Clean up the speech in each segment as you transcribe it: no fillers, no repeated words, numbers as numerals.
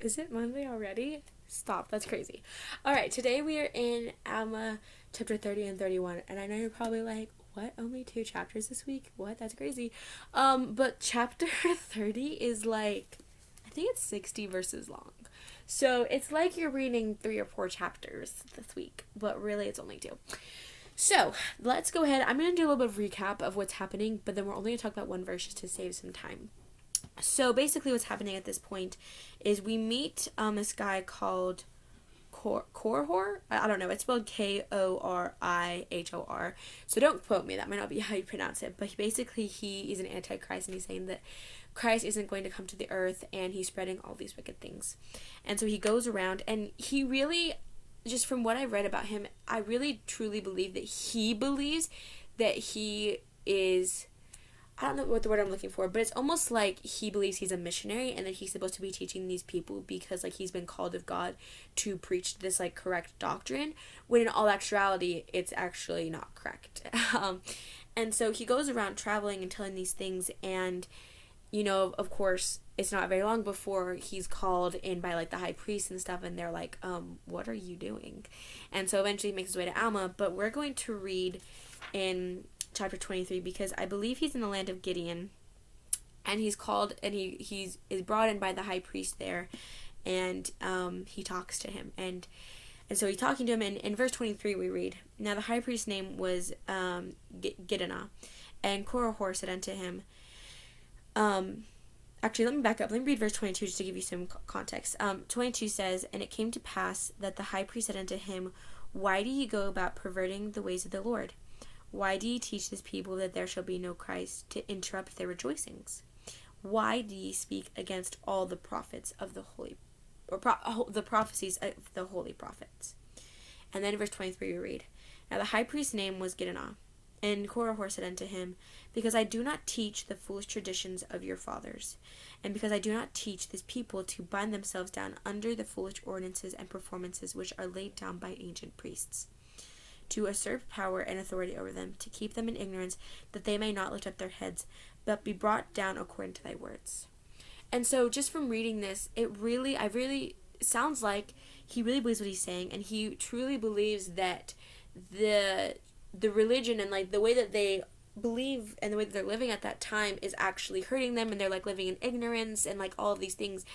Is it Monday already? Stop, that's crazy. Alright, today we are in Alma chapter 30 and 31. And I know you're probably like, what? Only 2 chapters this week? What? That's crazy. But chapter 30 is like, I think it's 60 verses long. So it's like you're reading 3 or 4 chapters this week, but really it's only 2. So let's go ahead. I'm going to do a little bit of recap of what's happening, but then we're only going to talk about one verse just to save some time. So basically what's happening at this point is we meet this guy called Korihor. I don't know. It's spelled Korihor. So don't quote me. That might not be how you pronounce it. But he is an antichrist, and he's saying that Christ isn't going to come to the earth, and he's spreading all these wicked things. And so he goes around, and he really, just from what I read about him, I really truly believe that he believes that he is, I don't know what the word I'm looking for, but it's almost like he believes he's a missionary and that he's supposed to be teaching these people because like he's been called of God to preach this like correct doctrine, when in all actuality it's actually not correct. And so he goes around traveling and telling these things, and of course it's not very long before he's called in by like the high priest and stuff, and they're like, what are you doing? And so eventually he makes his way to Alma, but we're going to read in chapter 23 because I believe he's in the land of Gideon, and he's called, and he is brought in by the high priest there, and he talks to him, and so he's talking to him, and in verse 23 we read, "Now the high priest's name was Gideon, and Korihor said unto him," actually, let me back up. Let me read verse 22 just to give you some context. 22 says, "And it came to pass that the high priest said unto him, Why do ye go about perverting the ways of the Lord? Why do ye teach this people that there shall be no Christ, to interrupt their rejoicings? Why do ye speak against all the prophets of the holy, or the prophecies of the holy prophets?" And then in verse 23 we read, "Now the high priest's name was Gideon, and Korihor said unto him, Because I do not teach the foolish traditions of your fathers, and because I do not teach this people to bind themselves down under the foolish ordinances and performances which are laid down by ancient priests, to usurp power and authority over them, to keep them in ignorance, that they may not lift up their heads, but be brought down according to thy words." And so just from reading this, it sounds like he really believes what he's saying, and he truly believes that the religion and like the way that they believe and the way that they're living at that time is actually hurting them, and they're like living in ignorance and like all of these things.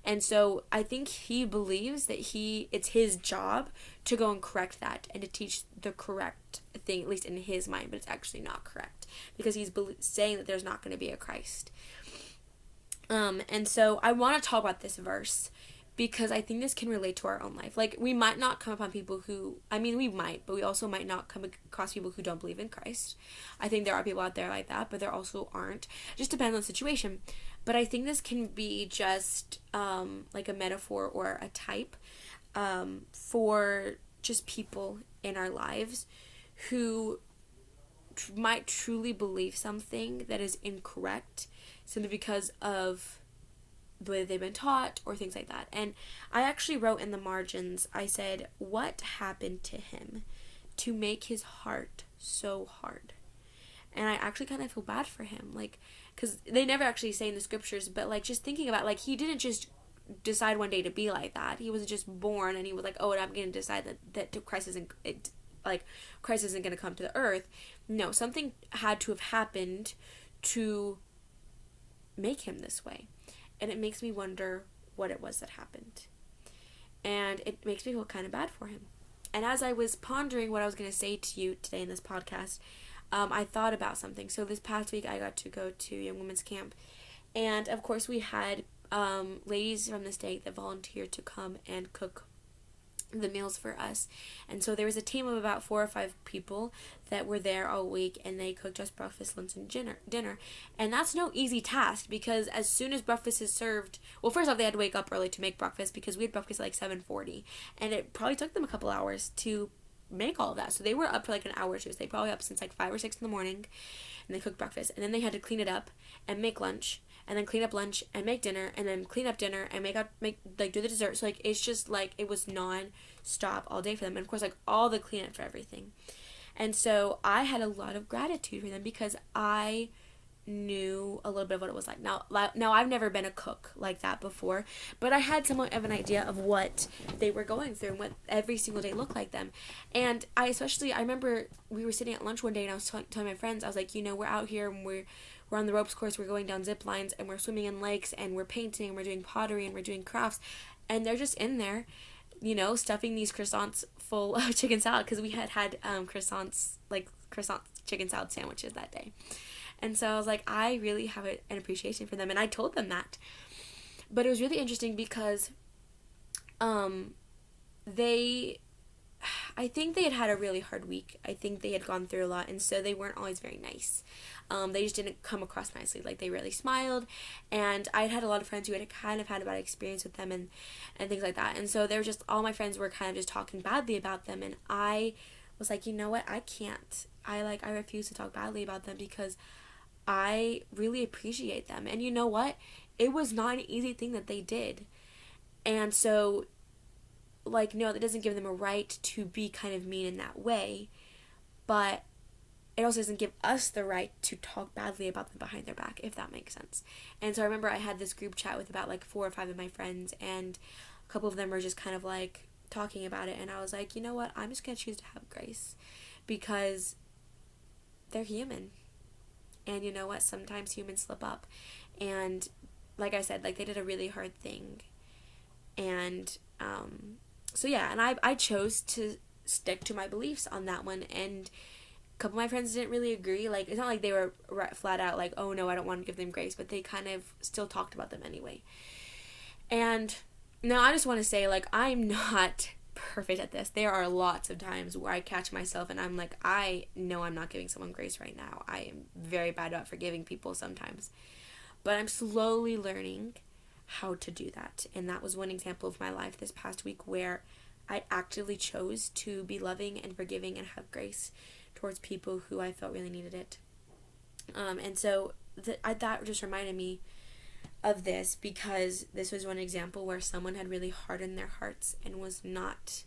And so I think he believes that it's his job to go and correct that and to teach the correct thing, at least in his mind, but it's actually not correct because he's saying that there's not going to be a Christ. And so I want to talk about this verse because I think this can relate to our own life. Like, we might not come upon people who, we might, but we also might not come across people who don't believe in Christ. I think there are people out there like that, but there also aren't. It just depends on the situation. But I think this can be just like a metaphor or a type for just people in our lives who might truly believe something that is incorrect simply because of the way that they've been taught or things like that. And I actually wrote in the margins, I said, what happened to him to make his heart so hard? And I actually kind of feel bad for him, like, because they never actually say in the scriptures, but like just thinking about, like, he didn't just decide one day to be like that. He wasn't just born and he was like, oh, and I'm going to decide that Christ isn't going to come to the earth. No, something had to have happened to make him this way. And it makes me wonder what it was that happened. And it makes me feel kind of bad for him. And as I was pondering what I was going to say to you today in this podcast, I thought about something. So this past week I got to go to Young Women's Camp. And of course we had ladies from the state that volunteered to come and cook the meals for us. And so there was a team of about 4 or 5 people that were there all week, and they cooked us breakfast, lunch, and dinner. And that's no easy task, because as soon as breakfast is served, well, first off, they had to wake up early to make breakfast because we had breakfast at like 7:40, and it probably took them a couple hours to make all of that. So they were up for like an hour or two. So they probably up since like 5 or 6 in the morning, and they cooked breakfast, and then they had to clean it up and make lunch, and then clean up lunch and make dinner, and then clean up dinner and do the dessert. So like it's just like it was non-stop all day for them, and of course like all the cleanup for everything. And so I had a lot of gratitude for them because I knew a little bit of what it was like. Now I've never been a cook like that before, but I had somewhat of an idea of what they were going through and what every single day looked like them. And I remember we were sitting at lunch one day and I was telling my friends, I was like, we're out here and we're on the ropes course, we're going down zip lines and we're swimming in lakes and we're painting and we're doing pottery and we're doing crafts, and they're just in there, stuffing these croissants full of chicken salad, because we had croissant chicken salad sandwiches that day. And so I was like, I really have an appreciation for them, and I told them that. But it was really interesting because I think they had a really hard week. I think they had gone through a lot, and so they weren't always very nice. They just didn't come across nicely. Like, they rarely smiled, and I had a lot of friends who had kind of had a bad experience with them and things like that. And so they were just, all my friends were kind of just talking badly about them, and I was like, you know what, I can't. I refuse to talk badly about them because I really appreciate them. And you know what? It was not an easy thing that they did. And so, no, that doesn't give them a right to be kind of mean in that way. But it also doesn't give us the right to talk badly about them behind their back, if that makes sense. And so I remember I had this group chat with about 4 or 5 of my friends, and a couple of them were just kind of talking about it. And I was like, you know what? I'm just going to choose to have grace because they're human. And you know what? Sometimes humans slip up. And like I said, they did a really hard thing. And so yeah, and I chose to stick to my beliefs on that one. And a couple of my friends didn't really agree. It's not like they were flat out oh no, I don't want to give them grace. But they kind of still talked about them anyway. And now I just want to say, I'm not perfect at this. There are lots of times where I catch myself and I'm like, I know I'm not giving someone grace right now. I am very bad about forgiving people sometimes. But I'm slowly learning how to do that. And that was one example of my life this past week where I actively chose to be loving and forgiving and have grace towards people who I felt really needed it. And so that just reminded me of this, because this was one example where someone had really hardened their hearts and was not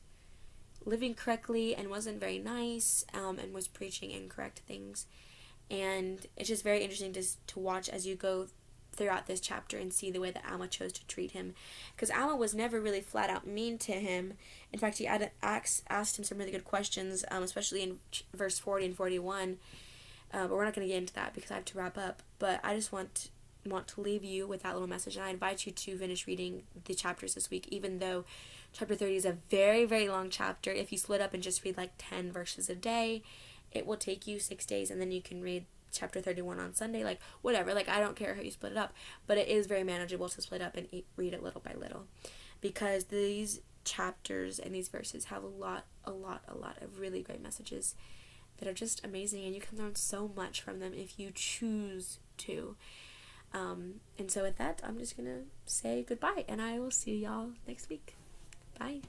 living correctly and wasn't very nice, and was preaching incorrect things. And it's just very interesting to watch as you go throughout this chapter and see the way that Alma chose to treat him, because Alma was never really flat out mean to him. In fact, he asked him some really good questions, especially in verse 40 and 41, but we're not going to get into that because I have to wrap up. But I just want to leave you with that little message, and I invite you to finish reading the chapters this week, even though chapter 30 is a very, very long chapter. If you split up and just read 10 verses a day, it will take you 6 days, and then you can read chapter 31 on Sunday, whatever. I don't care how you split it up, but it is very manageable to split up and read it little by little, because these chapters and these verses have a lot of really great messages that are just amazing, and you can learn so much from them if you choose to. And so with that, I'm just going to say goodbye, and I will see y'all next week. Bye.